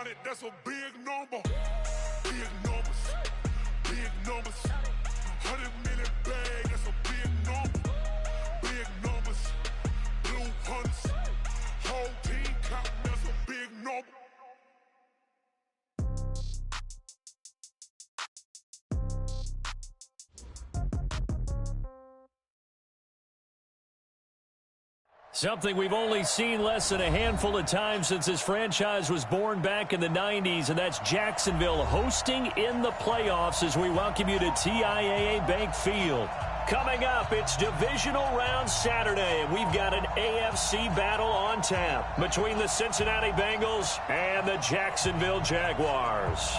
about it, that's a big number. Big numbers, big numbers. 100-minute bag, that's a big number. Big numbers, blue hunts. Whole team counting, that's a big number. Something we've only seen less than a handful of times since this franchise was born back in the 90s, and that's Jacksonville hosting in the playoffs as we welcome you to TIAA Bank Field. Coming up, it's Divisional Round Saturday, and we've got an AFC battle on tap between the Cincinnati Bengals and the Jacksonville Jaguars.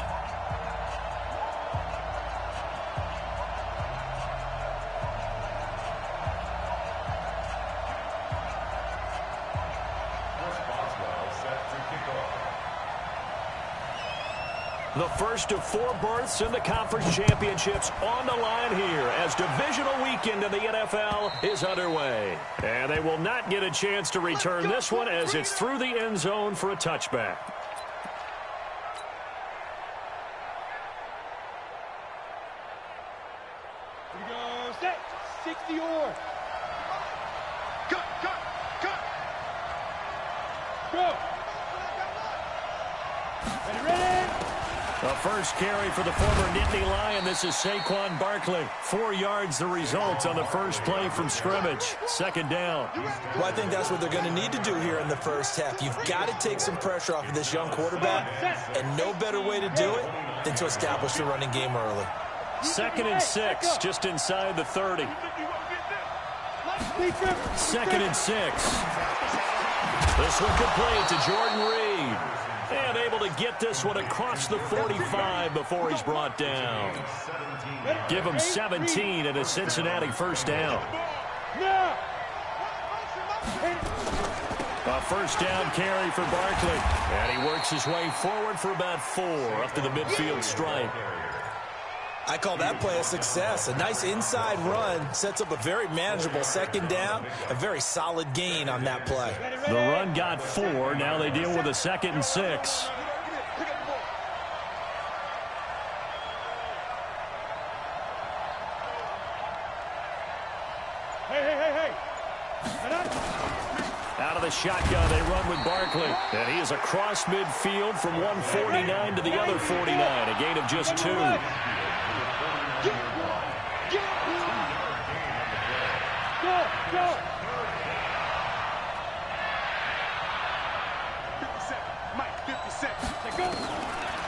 The first of 4 berths in the conference championships on the line here as divisional weekend in the NFL is underway. And they will not get a chance to return this one as it's through the end zone for a touchback. Here we go, set, 60-yard. Cut. Go. Ready. The first carry for the former Nittany Lion. This is Saquon Barkley. 4 yards the result on the first play from scrimmage. Second down. Well, I think that's what they're going to need to do here in the first half. You've got to take some pressure off of this young quarterback, and no better way to do it than to establish the running game early. 2nd and 6, just inside the 30. 2nd and 6. This one complete to Jordan Reed. And able to get this one across the 45 before he's brought down. Give him 17 and a Cincinnati first down. A first down carry for Barkley. And he works his way forward for about 4 up to the midfield stripe. I call that play a success. A nice inside run sets up a very manageable second down. A very solid gain on that play. The run got 4. Now they deal with a 2nd and 6. Hey. Out of the shotgun, they run with Barkley. And he is across midfield from 149 to the other 49. A gain of just 2. Go.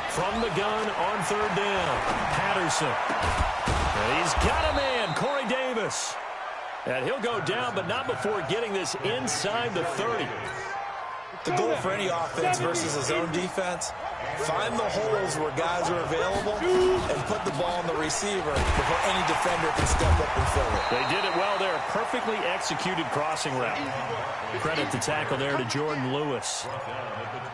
From the gun on third down, Patterson. And he's got a man, Corey Davis. And he'll go down, but not before getting this inside the 30. The goal for any offense versus his own defense, find the holes where guys are available and put the ball on the receiver before any defender can step up and fill it. They did it well there. Perfectly executed crossing route. Credit the tackle there to Jordan Lewis.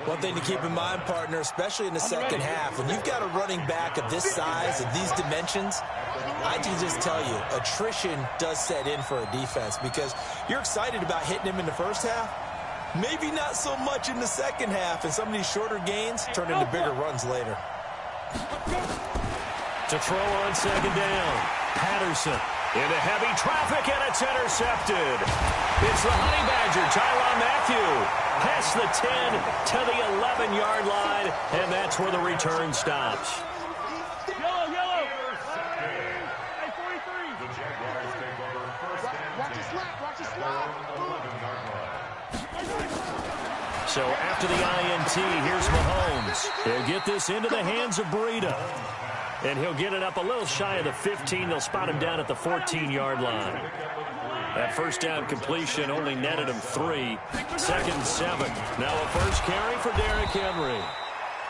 One thing to keep in mind, partner, especially in the second half, when you've got a running back of this size and these dimensions, I can just tell you, attrition does set in for a defense because you're excited about hitting him in the first half. Maybe not so much in the second half, and some of these shorter gains turn into bigger runs later. To throw on second down, Patterson into heavy traffic, and it's intercepted. It's the Honey Badger, Tyrann Mathieu, past the 10 to the 11-yard line, and that's where the return stops. Yellow. Hey, 43. The Jaguars take over first and 10. Watch it slide. 11-yard line. So after the INT, here's Mahomes. He'll get this into the hands of Breida. And he'll get it up a little shy of the 15. They'll spot him down at the 14-yard line. That first down completion only netted him 3. 2nd and 7. Now a first carry for Derrick Henry.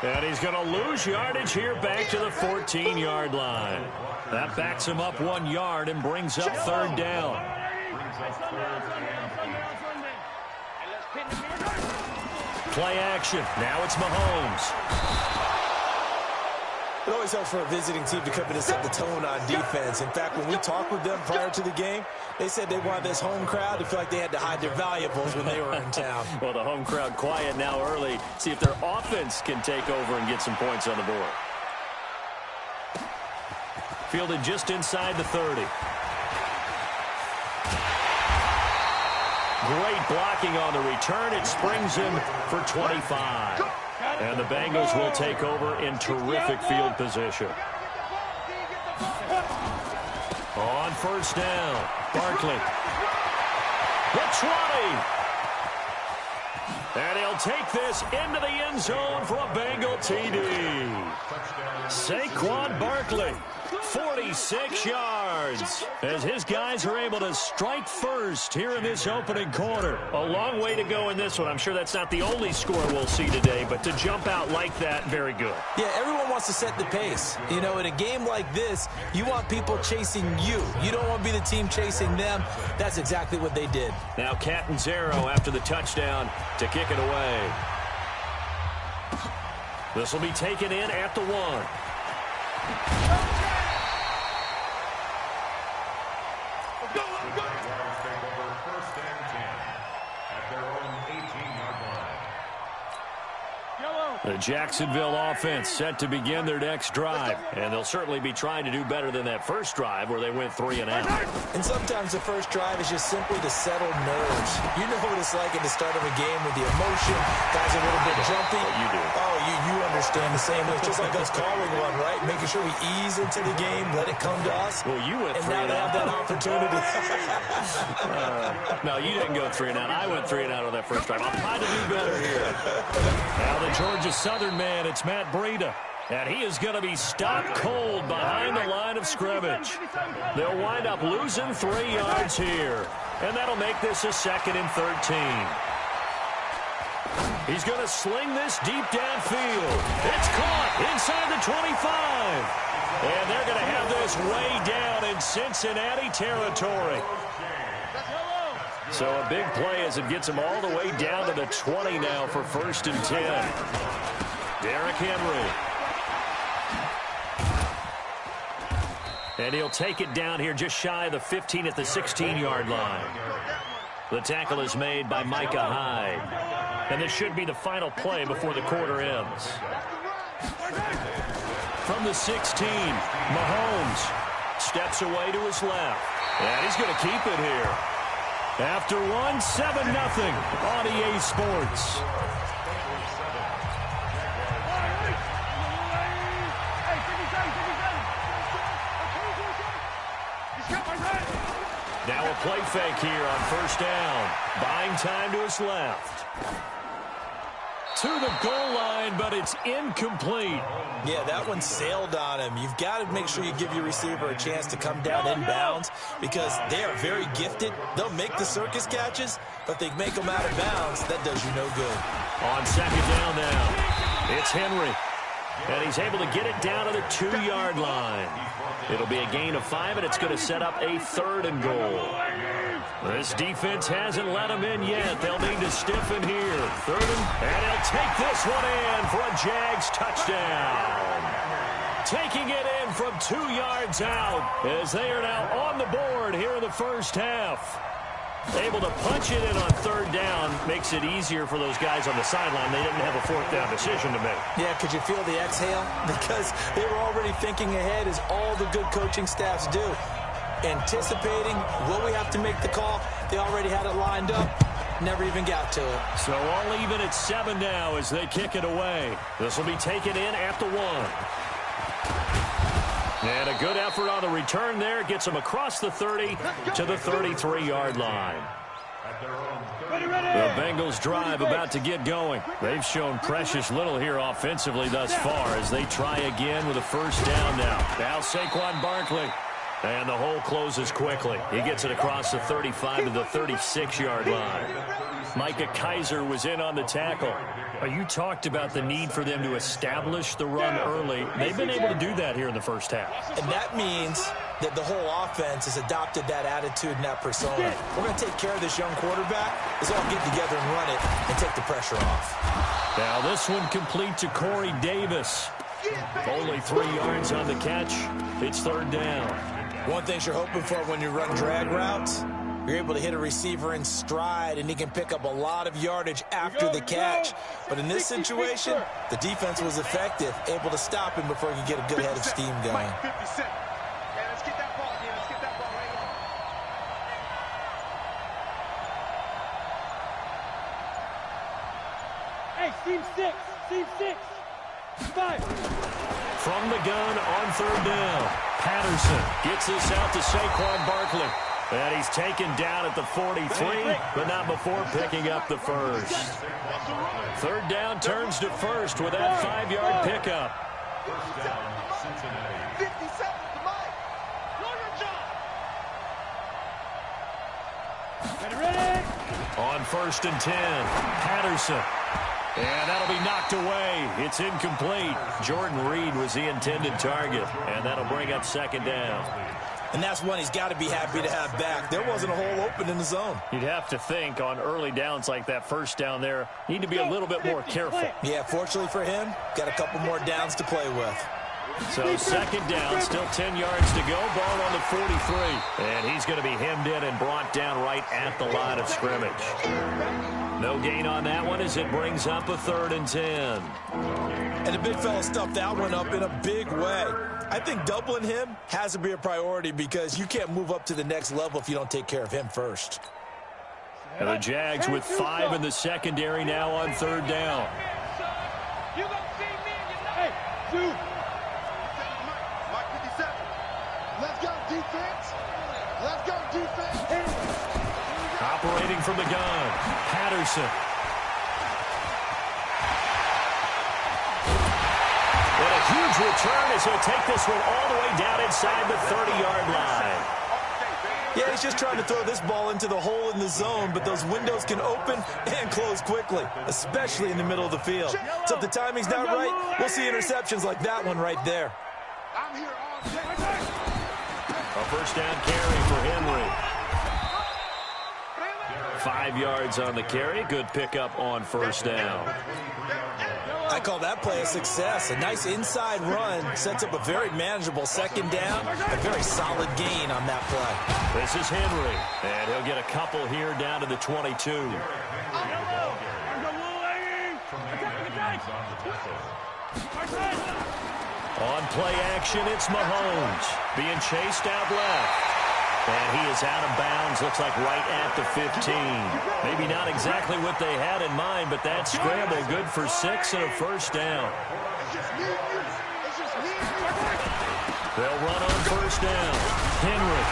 And he's going to lose yardage here back to the 14-yard line. That backs him up 1 yard and brings up third down. Play action. Now it's Mahomes. It always helps for a visiting team to come in and set the tone on defense. In fact, when we talked with them prior to the game, they said they wanted this home crowd to feel like they had to hide their valuables when they were in town. Well, the home crowd quiet now early. See if their offense can take over and get some points on the board. Fielded just inside the 30. Great blocking on the return. It springs him for 25. And the Bengals will take over in terrific field position. On first down, Barkley. The 20. And he'll take this into the end zone for a Bengal TD. Saquon Barkley, 46 yards, as his guys are able to strike first here in this opening quarter. A long way to go in this one. I'm sure that's not the only score we'll see today, but to jump out like that, very good. Yeah, everyone wants to set the pace. You know, in a game like this, you want people chasing you. You don't want to be the team chasing them. That's exactly what they did. Now Catanzaro after the touchdown to kick it away. This will be taken in at the 1. The Jacksonville offense set to begin their next drive, and they'll certainly be trying to do better than that first drive where they went 3 and out. And sometimes the first drive is just simply to settle nerves. You know what it's like at the start of a game with the emotion. Guys are a little bit jumpy. You do. Oh, you understand the same way. It's just like us calling one, right? Making sure we ease into the game, let it come to us. Well, you went 3 and and out. have that opportunity. No, you didn't go 3 and out. I went 3 and out on that first drive. I'll try to do better here. Now the Georgia Southern man, it's Matt Breida. And he is going to be stopped cold behind the line of scrimmage. They'll wind up losing 3 yards here. And that'll make this a 2nd and 13. He's going to sling this deep downfield. It's caught inside the 25. And they're going to have this way down in Cincinnati territory. So a big play as it gets him all the way down to the 20 now for 1st and 10. Derrick Henry. And he'll take it down here just shy of the 15 at the 16-yard line. The tackle is made by Micah Hyde. And this should be the final play before the quarter ends. From the 16, Mahomes steps away to his left. And he's going to keep it here. After one, 7-0 on EA Sports. Now a play fake here on first down. Buying time to his left. To the goal line, but it's incomplete. Yeah, that one sailed on him. You've got to make sure you give your receiver a chance to come down inbounds because they are very gifted. They'll make the circus catches, but if they make them out of bounds, that does you no good. On 2nd down now, it's Henry. And he's able to get it down to the 2-yard line. It'll be a gain of 5, and it's going to set up a 3rd and goal. This defense hasn't let them in yet. They'll need to stiffen here. 3rd and he'll take this one in for a Jags touchdown. Taking it in from 2 yards out as they are now on the board here in the first half. Able to punch it in on 3rd down makes it easier for those guys on the sideline. They didn't have a 4th down decision to make. Yeah, could you feel the exhale? Because they were already thinking ahead as all the good coaching staffs do. Anticipating, will we have to make the call? They already had it lined up. Never even got to it. So all even at 7 now as they kick it away. This will be taken in at the 1. And a good effort on the return there. Gets them across the 30 to the 33-yard line. The Bengals drive about to get going. They've shown precious little here offensively thus far as they try again with a 1st down now. Now Saquon Barkley. And the hole closes quickly. He gets it across the 35 to the 36-yard line. Micah Kaiser was in on the tackle. You talked about the need for them to establish the run early. They've been able to do that here in the first half. And that means that the whole offense has adopted that attitude and that persona. We're going to take care of this young quarterback. Let's all get together and run it and take the pressure off. Now this one complete to Corey Davis. Only 3 yards on the catch. It's third down. One thing you're hoping for when you run drag routes, you're able to hit a receiver in stride, and he can pick up a lot of yardage after the catch. But in this situation, the defense was effective, able to stop him before he could get a good head of steam going. Let's get that ball here. Let's get that ball right here. Hey, team 6. Team 6. 5. From the gun on third down. Patterson gets this out to Saquon Barkley. And he's taken down at the 43, but not before picking up the first. Third down turns to first with that 5-yard pickup. First down, Cincinnati. 50 seconds to Mike. Do your job. Ready? On first and 10, Patterson. And that'll be knocked away. It's incomplete. Jordan Reed was the intended target, and that'll bring up second down. And that's one he's got to be happy to have back. There wasn't a hole open in the zone. You'd have to think on early downs like that first down there, need to be a little bit more careful. Yeah, fortunately for him, got a couple more downs to play with. So second down, still 10 yards to go. Ball on the 43. And he's going to be hemmed in and brought down right at the line of scrimmage. No gain on that one as it brings up a third and 10. And the big fella stuffed that one up in a big way. I think doubling him has to be a priority because you can't move up to the next level if you don't take care of him first. And the Jags with 5 in the secondary now on third down. You gonna see me and you know. Hey, 2. Mike 57. Let's go, defense. Let's go, defense. Operating from the gun, Patterson. And a huge return as he'll take this one all the way down inside the 30-yard line. Yeah, he's just trying to throw this ball into the hole in the zone, but those windows can open and close quickly, especially in the middle of the field. So if the timing's not right, we'll see interceptions like that one right there. I'm here all day. A first down carry for Henry. 5 yards on the carry. Good pickup on first down. I call that play a success. A nice inside run sets up a very manageable second down. A very solid gain on that play. This is Henry, and he'll get a couple here down to the 22. On play action, it's Mahomes being chased out left. And he is out of bounds, looks like right at the 15. Maybe not exactly what they had in mind, but that scramble good for 6 and a first down. They'll run on first down. Henry.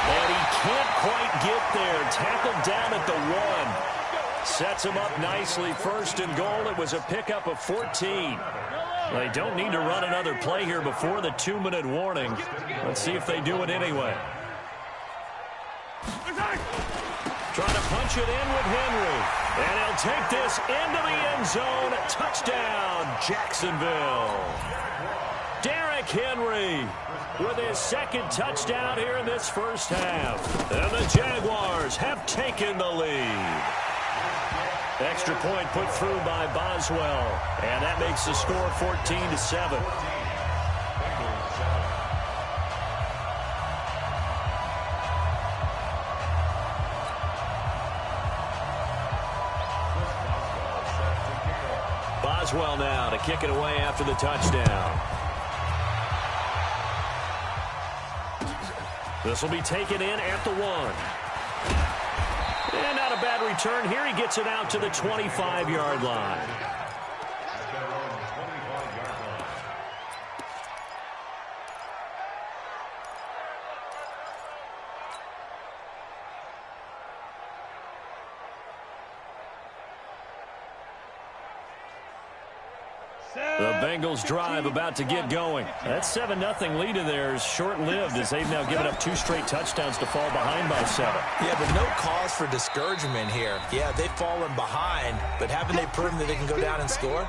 And he can't quite get there. Tackled down at the 1. Sets him up nicely. First and goal. It was a pickup of 14. They don't need to run another play here before the 2-minute warning. Let's see if they do it anyway. Trying to punch it in with Henry. And he'll take this into the end zone. Touchdown, Jacksonville. Derrick Henry with his second touchdown here in this first half. And the Jaguars have taken the lead. Extra point put through by Boswell. And that makes the score 14-7. Boswell now to kick it away after the touchdown. This will be taken in at the 1. And not a bad return here. He gets it out to the 25-yard line. The Bengals drive about to get going. That 7-0 lead of theirs short-lived as they've now given up 2 straight touchdowns to fall behind by 7. Yeah, but no cause for discouragement here. Yeah, they've fallen behind, but haven't they proven that they can go down and score?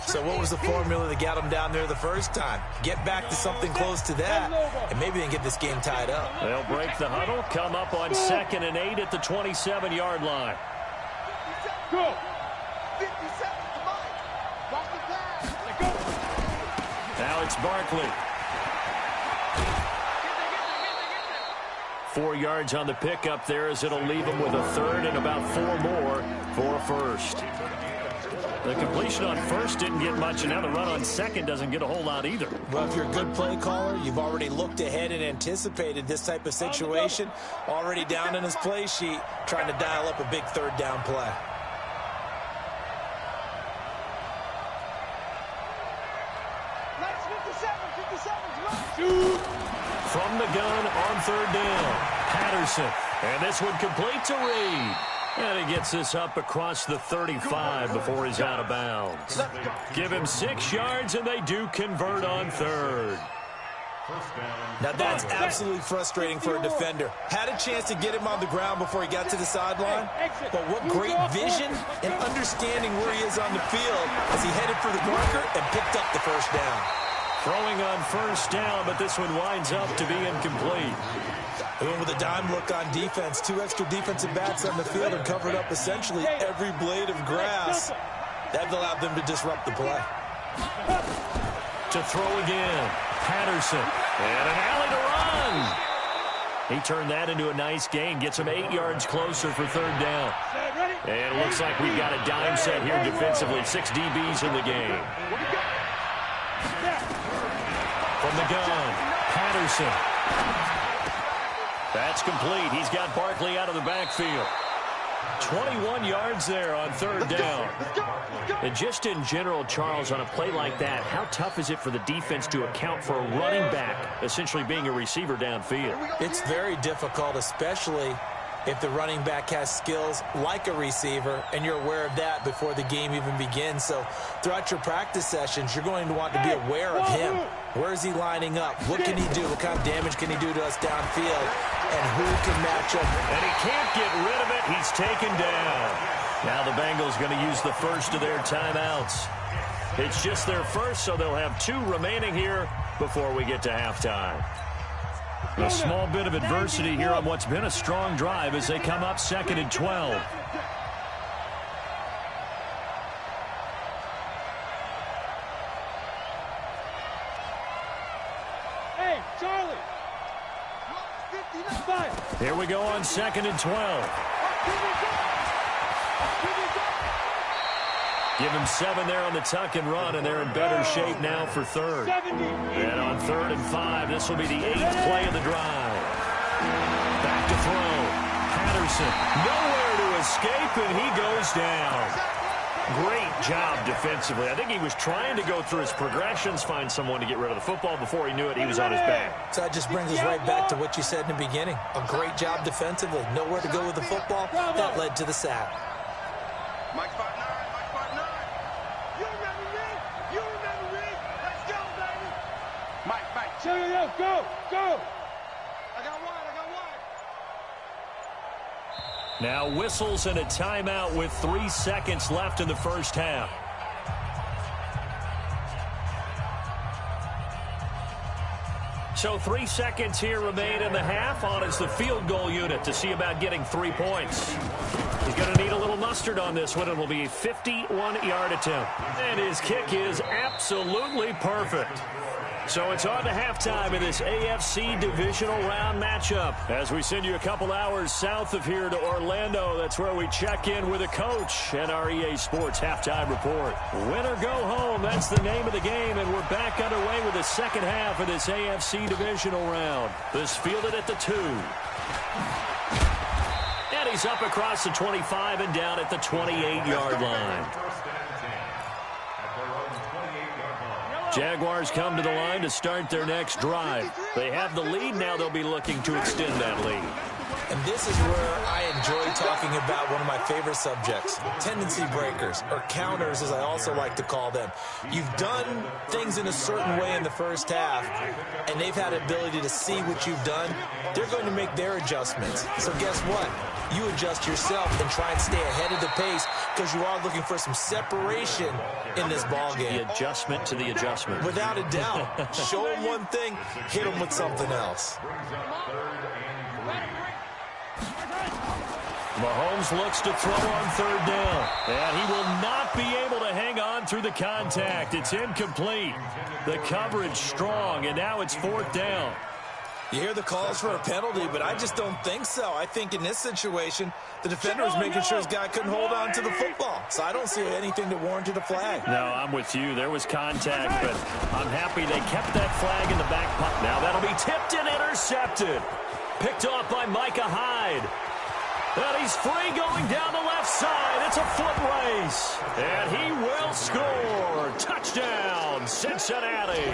So what was the formula that got them down there the first time? Get back to something close to that, and maybe they can get this game tied up. They'll break the huddle, come up on 2nd and 8 at the 27-yard line. Go. 50 seconds to Mike. Watch the pass. Let go. It's Barkley. 4 yards on the pickup there as it'll leave him with a third and about 4 more for a first. The completion on first didn't get much, and now the run on second doesn't get a whole lot either. Well, if you're a good play caller, you've already looked ahead and anticipated this type of situation. Already down in his play sheet, trying to dial up a big third down play. From the gun on third down, Patterson. And this one complete to Reed. And he gets this up across the 35 before he's out of bounds. Give him 6 yards, and they do convert on third. Now that's absolutely frustrating for a defender. Had a chance to get him on the ground before he got to the sideline, but what great vision and understanding where he is on the field as he headed for the marker and picked up the first down. Throwing on first down, but this one winds up to be incomplete. They went with a dime look on defense. 2 extra defensive backs on the field and covered up essentially every blade of grass. That allowed them to disrupt the play. To throw again, Patterson. And an alley to run. He turned that into a nice gain. Gets him 8 yards closer for third down. And it looks like we've got a dime set here defensively. 6 DBs in the game. From the gun, Patterson. That's complete. He's got Barkley out of the backfield. 21 yards there on third down. And just in general, Charles, on a play like that, how tough is it for the defense to account for a running back essentially being a receiver downfield? It's very difficult, especially if the running back has skills like a receiver, and you're aware of that before the game even begins. So throughout your practice sessions, you're going to want to be aware of him. Where is he lining up? What can he do? What kind of damage can he do to us downfield? And who can match up? And he can't get rid of it. He's taken down. Now the Bengals going to use the first of their timeouts. It's just their first, so they'll have 2 remaining here before we get to halftime. A small bit of adversity here on what's been a strong drive as they come up 2nd and 12. Hey, Charlie. Here we go on 2nd and 12. Give him 7 there on the tuck and run, and they're in better shape now for third. And on 3rd and 5, this will be the 8th play of the drive. Back to throw. Patterson, nowhere to escape, and he goes down. Great job defensively. I think he was trying to go through his progressions, find someone to get rid of the football. Before he knew it, he was on his back. So that just brings us right back to what you said in the beginning. A great job defensively. Nowhere to go with the football. That led to the sack. Mike 5'9", Mike 5'9". You remember me? You remember me? Let's go, baby. Mike. Yo, go. I got wide. Now whistles and a timeout with 3 seconds left in the first half. So 3 seconds here remain in the half. On is the field goal unit to see about getting 3 points. He's going to need a little mustard on this one. It will be a 51-yard attempt. And his kick is absolutely perfect. So it's on to halftime in this AFC Divisional round matchup. As we send you a couple hours south of here to Orlando, that's where we check in with a coach and our EA Sports halftime report. Win or go home, that's the name of the game, and we're back underway with the second half of this AFC Divisional round. This fielded at the 2. And he's up across the 25 and down at the 28-yard line. Jaguars come to the line to start their next drive. They have the lead. Now they'll be looking to extend that lead. And this is where I enjoy talking about one of my favorite subjects, tendency breakers, or counters as I also like to call them. You've done things in a certain way in the first half, and they've had the ability to see what you've done. They're going to make their adjustments. So guess what? You adjust yourself and try and stay ahead of the pace because you are looking for some separation in this ball game. The adjustment to the adjustment. Without a doubt. Show them one thing, hit them with something else. Mahomes looks to throw on third down. And he will not be able to hang on run through the contact. It's incomplete. The coverage strong, and now it's 4th down. You hear the calls for a penalty, but I just don't think so. I think in this situation, the defender was making sure his guy couldn't hold on to the football. So I don't see anything that warranted a flag. No, I'm with you. There was contact, but I'm happy they kept that flag in the back pocket. Now that'll be tipped and intercepted. Picked off by Micah Hyde. And he's free going down the left side. It's a foot race. And he will score. Touchdown, Cincinnati.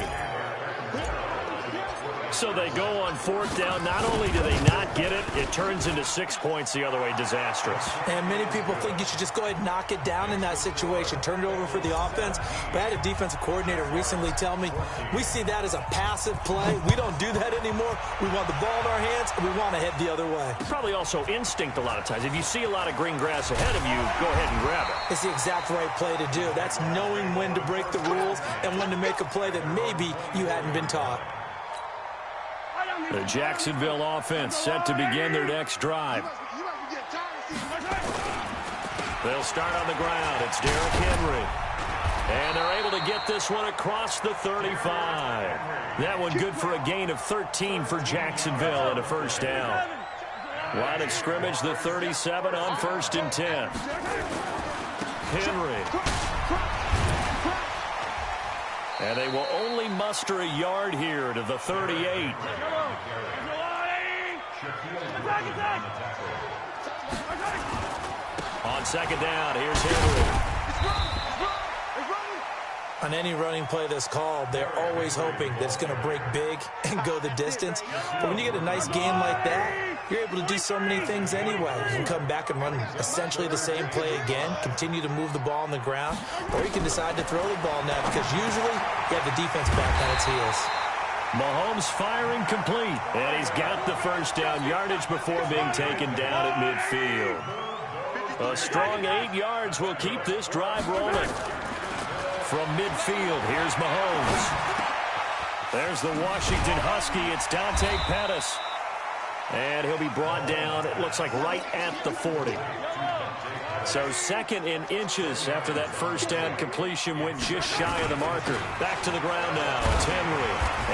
So they go on 4th down. Not only do they not get it, it turns into 6 points the other way. Disastrous. And many people think you should just go ahead and knock it down in that situation. Turn it over for the offense. But I had a defensive coordinator recently tell me, we see that as a passive play. We don't do that anymore. We want the ball in our hands, and we want to head the other way. Probably also instinct a lot of times. If you see a lot of green grass ahead of you, go ahead and grab it. It's the exact right play to do. That's knowing when to break the rules and when to make a play that maybe you hadn't been taught. The Jacksonville offense set to begin their next drive. They'll start on the ground. It's Derrick Henry. And they're able to get this one across the 35. That one good for a gain of 13 for Jacksonville and a 1st down. Line of scrimmage, the 37 on 1st and 10. Henry. And they will only muster a yard here to the 38. On 2nd down, here's Henry. On any running play that's called, they're always hoping that it's going to break big and go the distance. But when you get a nice game like that, you're able to do so many things anyway. You can come back and run essentially the same play again, continue to move the ball on the ground, or you can decide to throw the ball now because usually you have the defense back on its heels. Mahomes firing complete, and he's got the 1st down yardage before being taken down at midfield. A strong 8 yards will keep this drive rolling. From midfield, here's Mahomes. There's the Washington Husky. It's Dante Pettis. And he'll be brought down, it looks like, right at the 40. So 2nd in inches after that 1st down completion went just shy of the marker. Back to the ground now. It's Henry.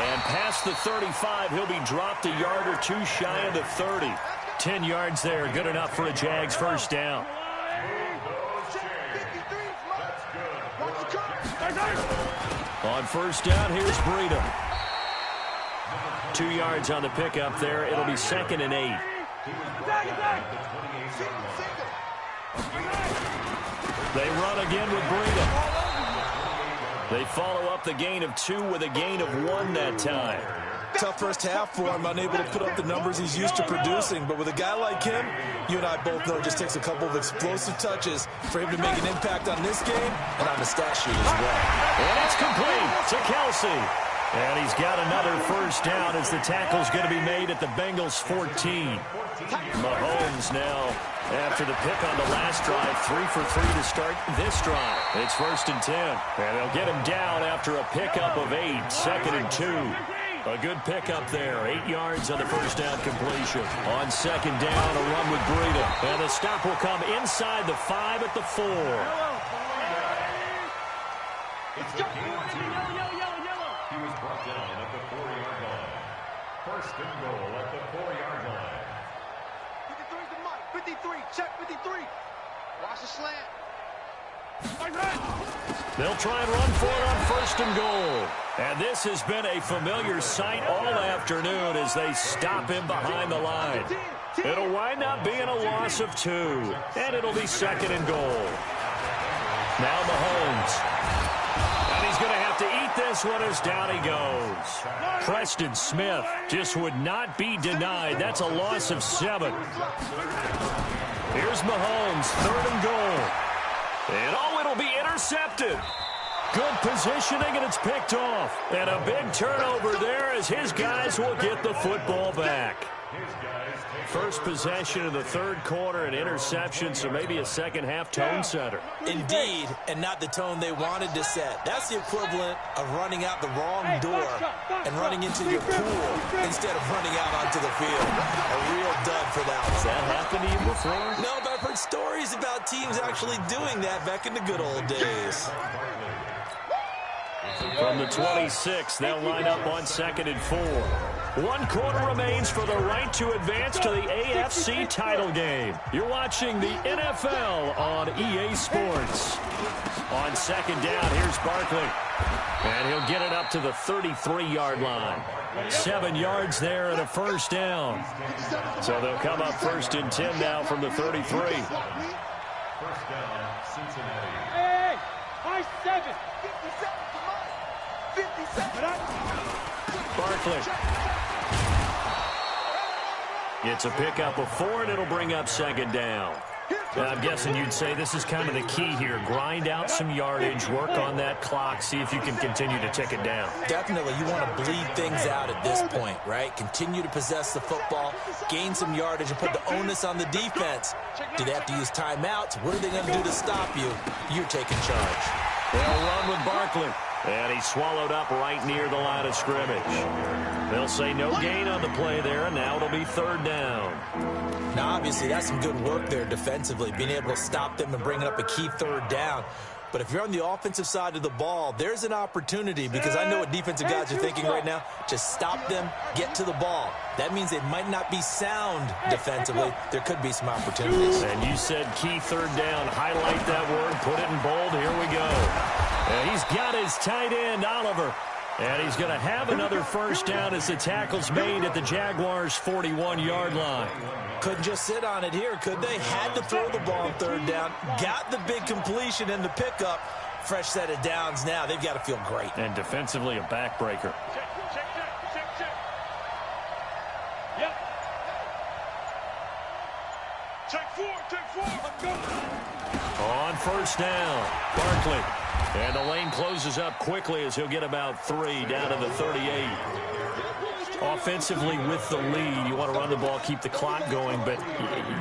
And past the 35, he'll be dropped a yard or 2 shy of the 30. 10 yards there, good enough for a Jags 1st down. On 1st down, here's Breida. 2 yards on the pickup there. It'll be 2nd and 8. They run again with Breida. They follow up the gain of 2 with a gain of 1 that time. Tough 1st half for him, unable to put up the numbers he's used to producing. But with a guy like him, you and I both know it just takes a couple of explosive touches for him to make an impact on this game and on the stat sheet as well. And it's complete to Kelsey. And he's got another 1st down as the tackle's going to be made at the Bengals 14. Mahomes now, after the pick on the last drive, 3 for 3 to start this drive. It's 1st and 10. And they'll get him down after a pickup of 8, 2nd and 2. A good pickup there. 8 yards on the 1st down completion. On 2nd down, a run with Breida. And the stop will come inside the 5 at the 4. He was brought down at the 4-yard line. 1st and goal at the 4-yard line. 53 to Mike. 53. Check 53. Watch the slant. They'll try and run for it on 1st and goal. And this has been a familiar sight all afternoon as they stop him behind the line. It'll wind up being a loss of 2. And it'll be 2nd and goal. Now Mahomes. And he's going to have to eat this one as down he goes. Preston Smith just would not be denied. That's a loss of 7. Here's Mahomes, 3rd and goal. And it'll be intercepted. Good positioning, and it's picked off. And a big turnover there as his guys will get the football back. First possession of the 3rd quarter, an interception, so maybe a second-half tone setter. Indeed, and not the tone they wanted to set. That's the equivalent of running out the wrong door and running into your pool instead of running out onto the field. A real dud for that one. Has that happened to you before? No, but I've heard stories about teams actually doing that back in the good old days. From the 26, they'll line up on 2nd and 4. 1 quarter remains for the right to advance to the AFC title game. You're watching the NFL on EA Sports. On 2nd down, here's Barkley. And he'll get it up to the 33-yard line. 7 yards there and a first down. So they'll come up 1st and 10 now from the 33. First down, Cincinnati. Hey, high 7. 57. Barkley. It's a pickup of 4, and it'll bring up 2nd down. Now, I'm guessing you'd say this is kind of the key here. Grind out some yardage, work on that clock, see if you can continue to tick it down. Definitely, you want to bleed things out at this point, right? Continue to possess the football, gain some yardage, and put the onus on the defense. Do they have to use timeouts? What are they going to do to stop you? You're taking charge. They'll run with Barkley. And he's swallowed up right near the line of scrimmage. They'll say no gain on the play there, and now it'll be 3rd down. Now, obviously, that's some good work there defensively, being able to stop them and bring up a key 3rd down. But if you're on the offensive side of the ball, there's an opportunity, because I know what defensive guys are thinking right now. Just stop them, get to the ball. That means they might not be sound defensively. There could be some opportunities. And you said key 3rd down. Highlight that word, put it in bold. Here we go. And he's got his tight end, Oliver. And he's going to have another first down as the tackle's made at the Jaguars' 41-yard line. Couldn't just sit on it here, could they? Had to throw the ball on 3rd down. Got the big completion and the pickup. Fresh set of downs now. They've got to feel great. And defensively, a backbreaker. Yep. Take 4. Let's go. On 1st down, Barkley. And the lane closes up quickly as he'll get about 3 down to the 38. Offensively with the lead, you want to run the ball, keep the clock going, but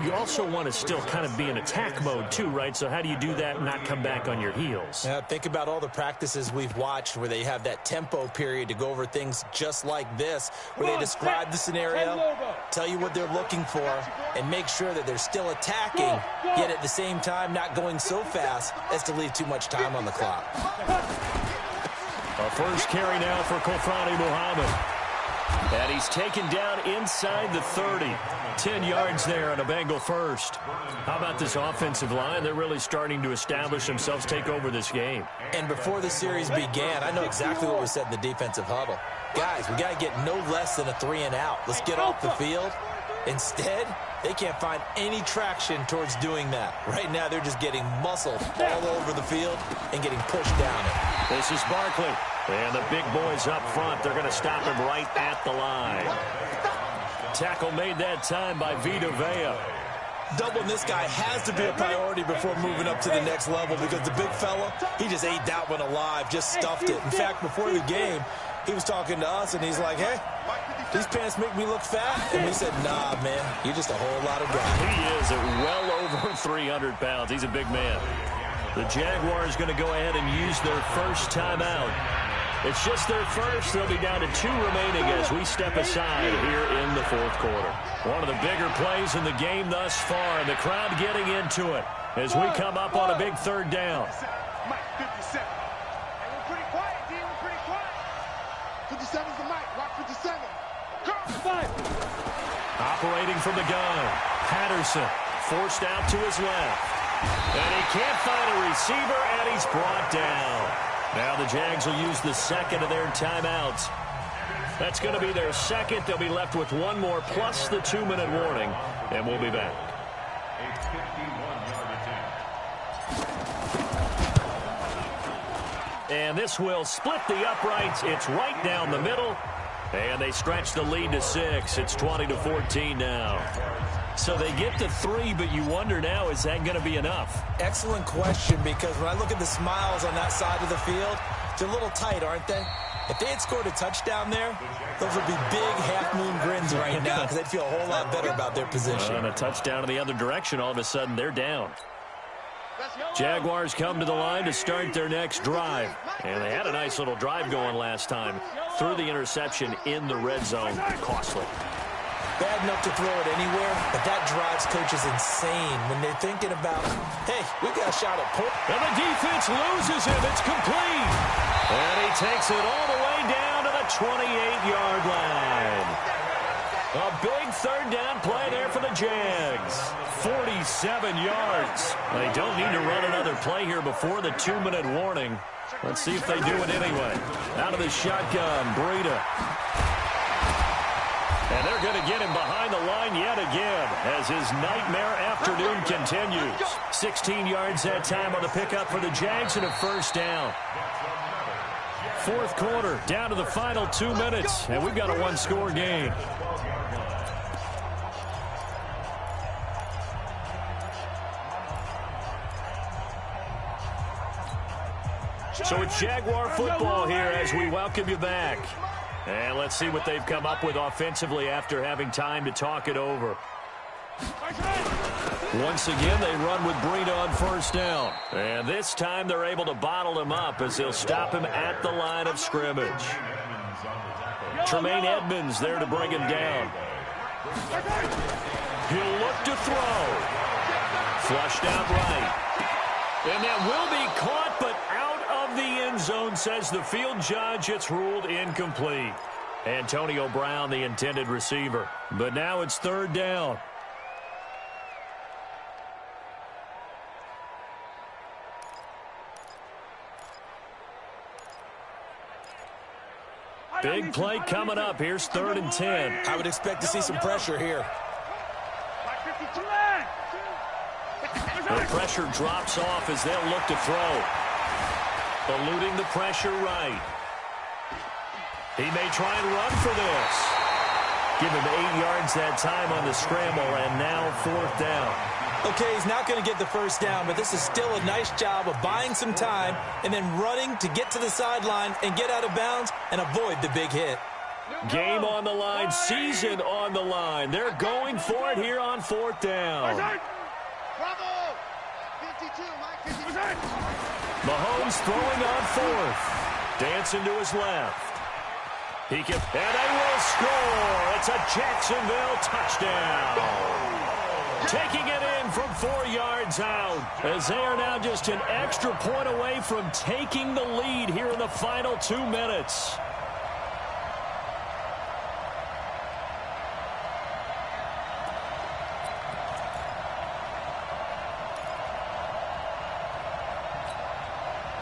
you also want to still kind of be in attack mode too, right? So how do you do that and not come back on your heels? Yeah, think about all the practices we've watched where they have that tempo period to go over things just like this, where they describe the scenario, tell you what they're looking for, and make sure that they're still attacking, yet at the same time not going so fast as to leave too much time on the clock. A first carry now for Kofrani Muhammad. And he's taken down inside the 30. 10 yards there on a Bengal first. How about this offensive line? They're really starting to establish themselves, take over this game. And before the series began, I know exactly what was said in the defensive huddle. Guys, we got to get no less than a 3 and out. Let's get off the field. Instead, they can't find any traction towards doing that. Right now, they're just getting muscled all over the field and getting pushed down it. This is Barkley. And the big boys up front, they're going to stop him right at the line. Tackle made that time by Vita Vea. Doubling this guy has to be a priority before moving up to the next level, because the big fella, he just ate that one alive, just stuffed it. In fact, before the game, he was talking to us, and he's like, hey, these pants make me look fat. And we said, nah, man, you're just a whole lot of guy. He is at well over 300 pounds. He's a big man. The Jaguars going to go ahead and use their first timeout. It's just their first. They'll be down to 2 remaining as we step aside here in the 4th quarter. One of the bigger plays in the game thus far, and the crowd getting into it as we come up on a big 3rd down. Mike, 57. Hey, we're pretty quiet, D. We're pretty quiet. 57's the mic. Rock 57. Come on. Operating from the gun, Patterson forced out to his left. And he can't find a receiver, and he's brought down. Now the Jags will use the second of their timeouts. That's going to be their second. They'll be left with 1 more plus the 2-minute warning, and we'll be back. A 51-yard attempt. And this will split the uprights. It's right down the middle. And they stretch the lead to 6. It's 20-14 now. So they get to 3, but you wonder now, is that going to be enough? Excellent question, because when I look at the smiles on that side of the field, they're a little tight, aren't they? If they had scored a touchdown there, those would be big half-moon grins right now, because they'd feel a whole lot better about their position. And a touchdown in the other direction, all of a sudden they're down. Jaguars come to the line to start their next drive. And they had a nice little drive going last time. Threw the interception in the red zone. Costly. Bad enough to throw it anywhere, but that drives coaches insane when they're thinking about, hey, we've got a shot at point. And the defense loses him. It's complete. And he takes it all the way down to the 28-yard line. A big third down play there for the Jags. 47 yards. They don't need to run another play here before the 2-minute warning. Let's see if they do it anyway. Out of the shotgun, Breida. And they're going to get him behind the line yet again as his nightmare afternoon continues. 16 yards that time on the pickup for the Jags and a first down. Fourth quarter, down to the final 2 minutes, and we've got a one-score game. So it's Jaguar football here as we welcome you back. And let's see what they've come up with offensively after having time to talk it over. Once again, they run with Breida on first down. And this time they're able to bottle him up as they'll stop him at the line of scrimmage. Tremaine Edmonds there to bring him down. He'll look to throw. Flushed out right. And that will be caught, but out of the end zone, says the field judge. It's ruled incomplete. Antonio Brown, the intended receiver. But now it's third down. Big play coming up. Here's 3rd and 10. I would expect to see some pressure here. The pressure drops off as they'll look to throw. Eluding the pressure right. He may try and run for this. Give him 8 yards that time on the scramble, and now 4th down. Okay, he's not going to get the first down, but this is still a nice job of buying some time and then running to get to the sideline and get out of bounds and avoid the big hit. Game on the line, season on the line. They're going for it here on 4th down. Bravo! 52, Mike, 52. Mahomes throwing on 4th. Dancing to his left. He can, and they will score. It's a Jacksonville touchdown. Taking it in from 4 yards out, as they are now just an extra point away from taking the lead here in the final 2 minutes.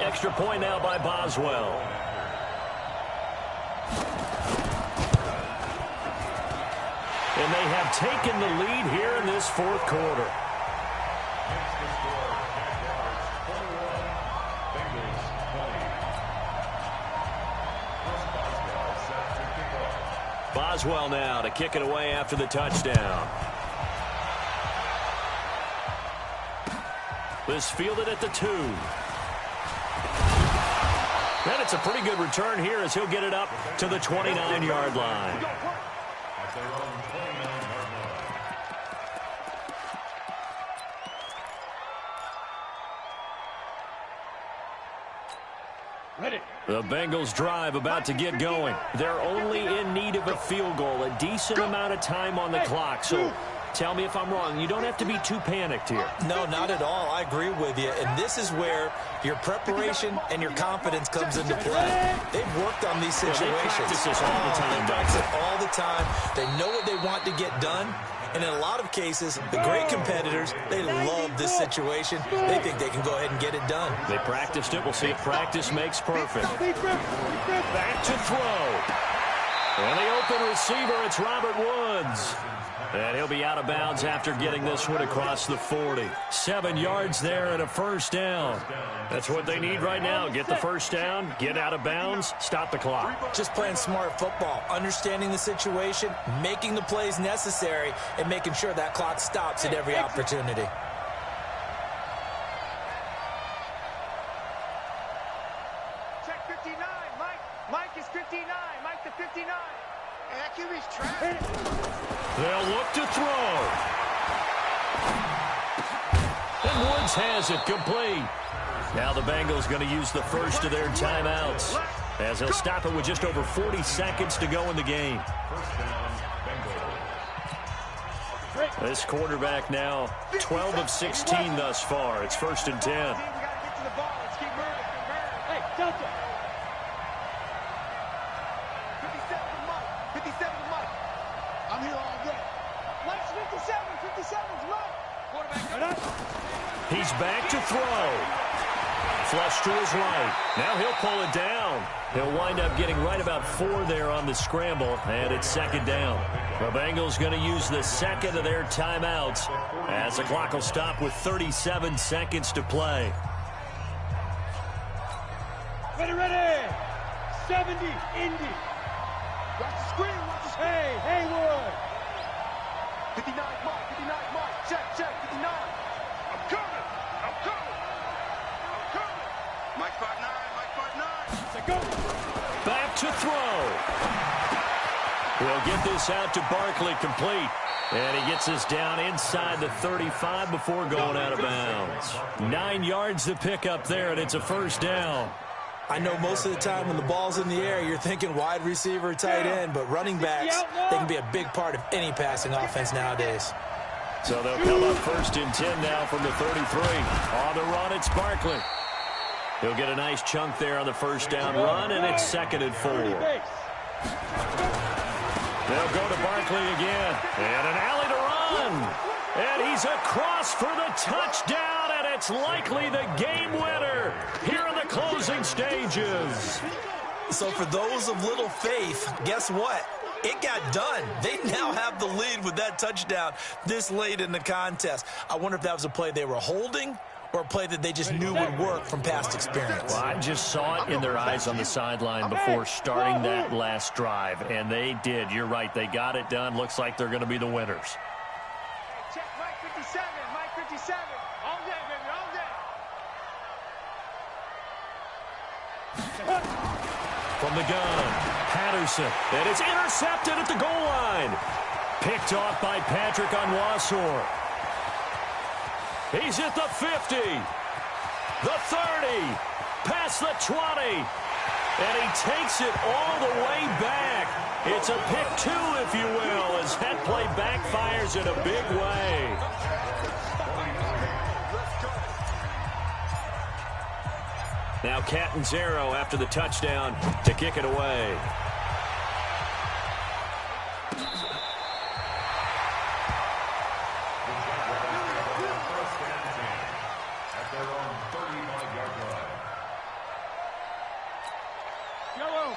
Extra point now by Boswell. And they have taken the lead here in this 4th quarter. Boswell now to kick it away after the touchdown. This fielded at the 2. And it's a pretty good return here as he'll get it up to the 29-yard line. The Bengals drive about to get going. They're only in need of a field goal, a decent amount of time on the clock. So tell me if I'm wrong. You don't have to be too panicked here. No, not at all. I agree with you. And this is where your preparation and your confidence comes into play. They've worked on these situations. They practice this all the time. They practice it all the time. They know what they want to get done. And in a lot of cases, the great competitors, they love this situation. They think they can go ahead and get it done. They practiced it. We'll see if practice makes perfect. Back to throw. And the open receiver, it's Robert Woods. And he'll be out of bounds after getting this one across the 40. 7 yards there and a first down. That's what they need right now. Get the first down, get out of bounds, stop the clock. Just playing smart football, understanding the situation, making the plays necessary, and making sure that clock stops at every opportunity. Check 59, Mike. Mike is 59. Mike the 59. And that QB's trash. They'll look to throw. And Woods has it complete. Now the Bengals going to use the first of their timeouts as they'll stop it with just over 40 seconds to go in the game. This quarterback now 12 of 16 thus far. It's 1st and 10. I'm here all day. Mike's 57. 57's Mike. Quarterback. He's back to throw. Flush to his right. Now he'll pull it down. He'll wind up getting right about 4 there on the scramble, and it's second down. The Bengals going to use the second of their timeouts as the clock will stop with 37 seconds to play. Ready. 70, Indy. Watch the screen, Hey, Haywood. 59, Mike. Check, 59. I'm coming. Mike 5'9. Go. Back to throw. We'll get this out to Barkley, complete. And he gets us down inside the 35 before going out of bounds. 9 yards to pick up there, and it's a first down. I know most of the time when the ball's in the air, you're thinking wide receiver, tight end, but running backs, they can be a big part of any passing offense nowadays. So they'll come up first and 10 now from the 33. On the run, it's Barkley. He'll get a nice chunk there on the first down run, and it's second and 4. They'll go to Barkley again, and an alley to run. And he's across for the touchdown, and it's likely the game winner here in the closing stages. So for those of little faith, guess what? It got done. They now have the lead with that touchdown this late in the contest. I wonder if that was a play they were holding or a play that they just knew would work from past experience. Well, I just saw it in their eyes on the sideline before starting that last drive, and they did. You're right. They got it done. Looks like they're going to be the winners. Check Mike 57. Mike 57. All day, baby, all day. From the gun, Patterson. And it's intercepted at the goal line. Picked off by Patrick Onward. He's at the 50, the 30, past the 20, and he takes it all the way back. It's a pick 2, if you will, as that play backfires in a big way. Now Catanzaro after the touchdown to kick it away.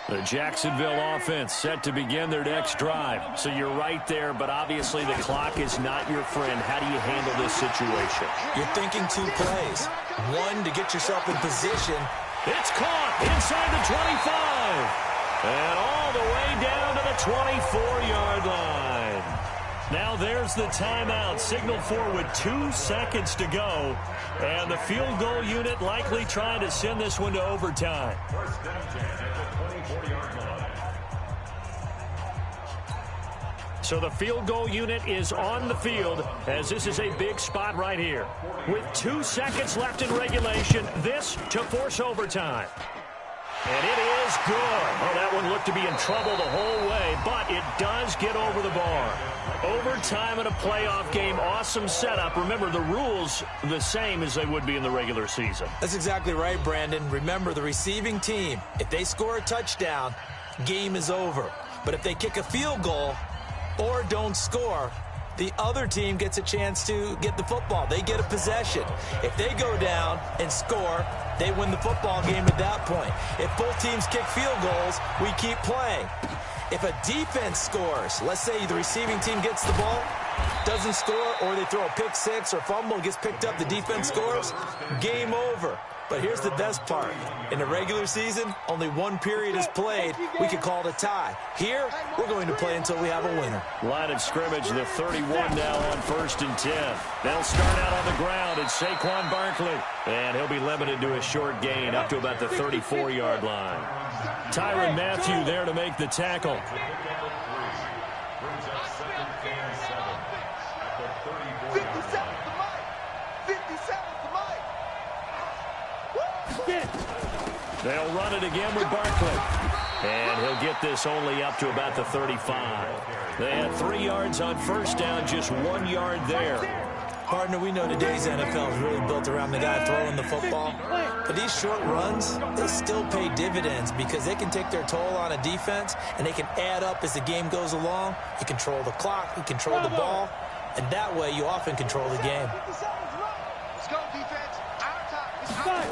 The Jacksonville offense set to begin their next drive. So you're right there, but obviously the clock is not your friend. How do you handle this situation? You're thinking 2 plays. One, to get yourself in position. It's caught inside the 25. And all the way down to the 24-yard line. Now there's the timeout signaled for with 2 seconds to go. And the field goal unit likely trying to send this one to overtime. First down 10 at the 24-yard line. So the field goal unit is on the field as this is a big spot right here. With 2 seconds left in regulation, this to force overtime. And it is good. Oh, that one looked to be in trouble the whole way, but it does get over the bar. Overtime in a playoff game, awesome setup. Remember, the rules the same as they would be in the regular season. That's exactly right, Brandon. Remember, the receiving team, if they score a touchdown, game is over. But if they kick a field goal or don't score, the other team gets a chance to get the football. They get a possession. If they go down and score, they win the football game at that point. If both teams kick field goals, we keep playing. If a defense scores, let's say the receiving team gets the ball, doesn't score, or they throw a pick 6 or fumble, gets picked up, the defense scores, game over. But here's the best part. In the regular season, only 1 period is played. We could call it a tie. Here, we're going to play until we have a winner. Line of scrimmage, the 31 now on 1st and 10. They'll start out on the ground. It's Saquon Barkley. And he'll be limited to a short gain up to about the 34-yard line. Tyrann Mathieu there to make the tackle. They'll run it again with Barkley. And he'll get this only up to about the 35. They had 3 yards on first down, just 1 yard there. Partner, we know today's NFL is really built around the guy throwing the football. But these short runs, they still pay dividends because they can take their toll on a defense, and they can add up as the game goes along. You control the clock, you control the ball, and that way you often control the game. Let's go, defense. Our time.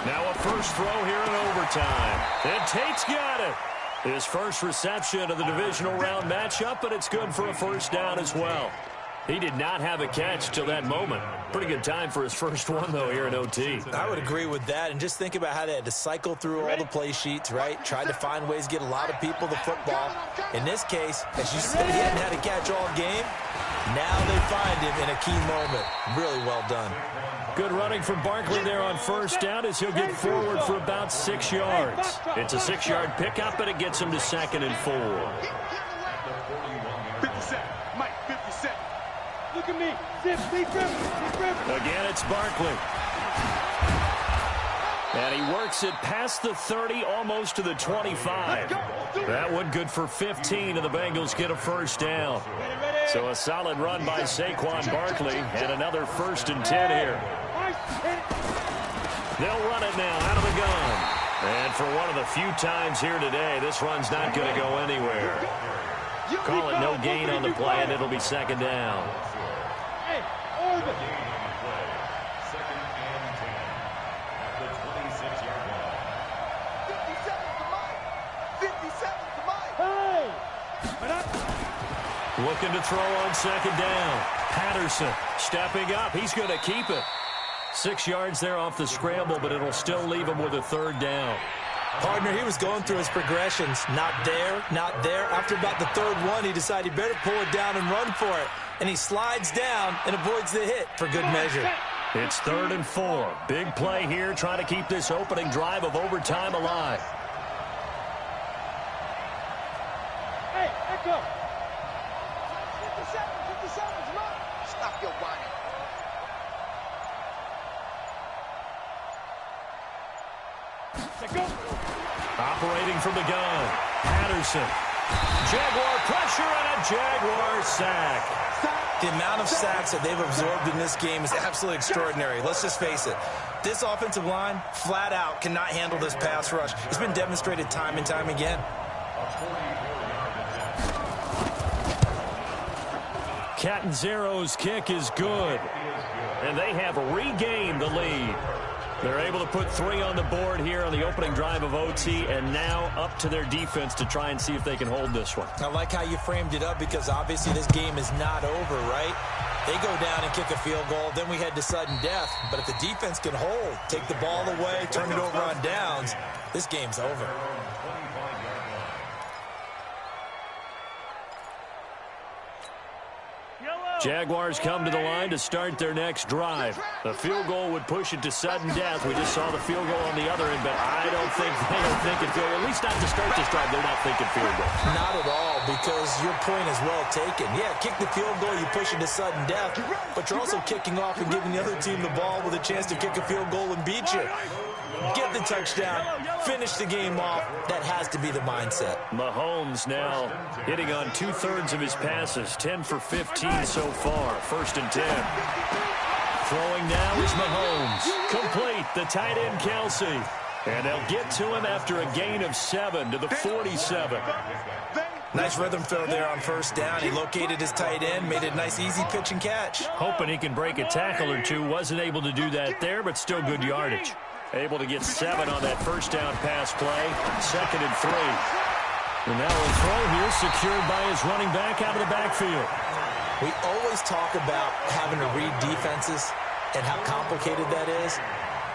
Now a first throw here in overtime. And Tate's got it. His first reception of the divisional round matchup, but it's good for a first down as well. He did not have a catch till that moment. Pretty good time for his first one, though, here in OT. I would agree with that, and just think about how they had to cycle through all the play sheets, right? Tried to find ways to get a lot of people the football. In this case, as you said, he hadn't had a catch all game. Now they find him in a key moment. Really well done. Good running from Barkley there on first down as he'll get forward for about 6 yards. It's a 6-yard pickup, but it gets him to 2nd and 4. 57. Mike, 57. Look at me. Again, it's Barkley. And he works it past the 30, almost to the 25. That one good for 15, and the Bengals get a first down. So a solid run by Saquon Barkley, and another 1st and 10 here. They'll run it now out of the gun. And for one of the few times here today, this run's not going to go anywhere. Call it no gain on the play, and it'll be 2nd down. Looking to throw on 2nd down. Patterson stepping up. He's going to keep it. 6 yards there off the scramble, but it'll still leave him with a 3rd down. Partner, he was going through his progressions. Not there, not there. After about the 3rd one, he decided he better pull it down and run for it. And he slides down and avoids the hit for good measure. It's 3rd and 4. Big play here, trying to keep this opening drive of overtime alive. Hey, echo. 57, come on. Stop your whining. Operating from the gun, Patterson. Jaguar pressure and a Jaguar sack. The amount of sacks that they've absorbed in this game is absolutely extraordinary. Let's just face it. This offensive line, flat out, cannot handle this pass rush. It's been demonstrated time and time again. Catanzaro's kick is good. And they have regained the lead. They're able to put 3 on the board here on the opening drive of OT, and now up to their defense to try and see if they can hold this one. I like how you framed it up because obviously this game is not over, right? They go down and kick a field goal, then we head to sudden death. But if the defense can hold, take the ball away, turn it over on downs, this game's over. Jaguars come to the line to start their next drive. The field goal would push it to sudden death. We just saw the field goal on the other end, but I don't think they're thinking field goal. At least not to start this drive. They're not thinking field goal. Not at all, because your point is well taken. Yeah, kick the field goal, you push it to sudden death, but you're also kicking off and giving the other team the ball with a chance to kick a field goal and beat you. Get the touchdown, finish the game off. That has to be the mindset. Mahomes now hitting on 2/3 of his passes, 10 for 15 so far. 1st and 10. Throwing now is Mahomes. Complete, the tight end Kelsey. And they'll get to him after a gain of 7 to the 47. Nice rhythm throw there on 1st down. He located his tight end, made it a nice easy pitch and catch. Hoping he can break a tackle or two. Wasn't able to do that there, but still good yardage. Able to get 7 on that 1st down pass play. 2nd and 3. And now a throw here secured by his running back out of the backfield. We always talk about having to read defenses and how complicated that is.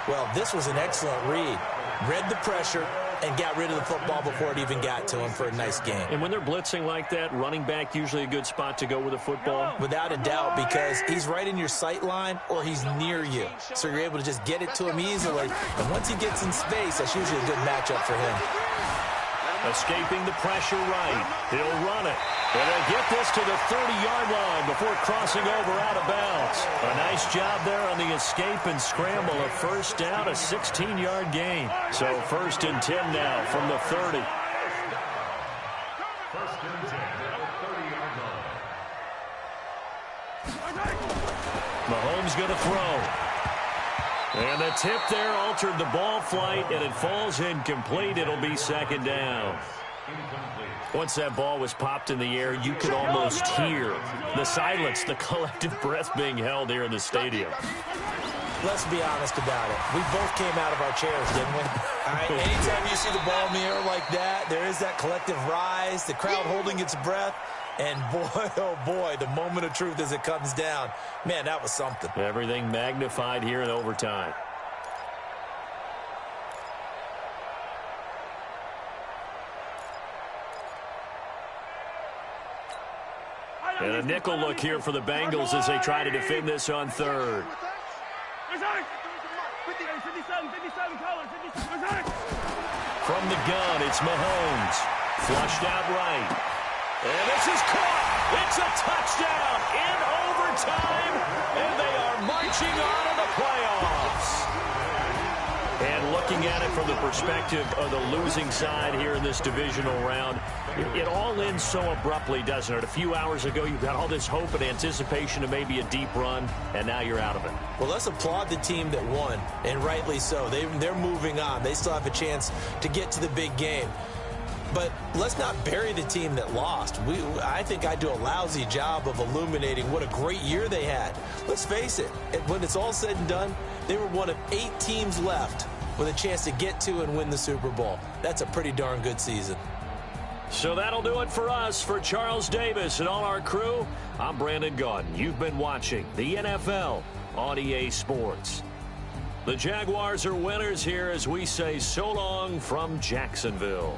Well, this was an excellent read. Read the pressure and got rid of the football before it even got to him for a nice game. And when they're blitzing like that, running back usually a good spot to go with the football? Without a doubt, because he's right in your sight line or he's near you. So you're able to just get it to him easily. And once he gets in space, that's usually a good matchup for him. Escaping the pressure right. He'll run it. And they'll get this to the 30-yard line before crossing over out of bounds. A nice job there on the escape and scramble. A 1st down, a 16-yard gain. So 1st and 10 now from the 30. 1st and 10 at the 30-yard line. Mahomes going to throw. And the tip there altered the ball flight, and it falls incomplete. It'll be second down. Once that ball was popped in the air, you could almost hear the silence, the collective breath being held here in the stadium. Let's be honest about it. We both came out of our chairs, didn't we? All right, anytime you see the ball in the air like that, there is that collective rise, the crowd holding its breath, and boy, oh boy, the moment of truth as it comes down. Man, that was something. Everything magnified here in overtime. And a nickel look here for the Bengals as they try to defend this on third. From the gun, it's Mahomes. Flushed out right. And this is caught. It's a touchdown in overtime. And they are marching on to the playoffs. And looking at it from the perspective of the losing side here in this divisional round, it all ends so abruptly, doesn't it? A few hours ago, you got all this hope and anticipation of maybe a deep run, and now you're out of it. Well, let's applaud the team that won, and rightly so. They're moving on. They still have a chance to get to the big game. But let's not bury the team that lost. I think I do a lousy job of illuminating what a great year they had. Let's face it, when it's all said and done, they were one of 8 teams left with a chance to get to and win the Super Bowl. That's a pretty darn good season. So that'll do it for us. For Charles Davis and all our crew, I'm Brandon Gaudin. You've been watching the NFL on EA Sports. The Jaguars are winners here as we say so long from Jacksonville.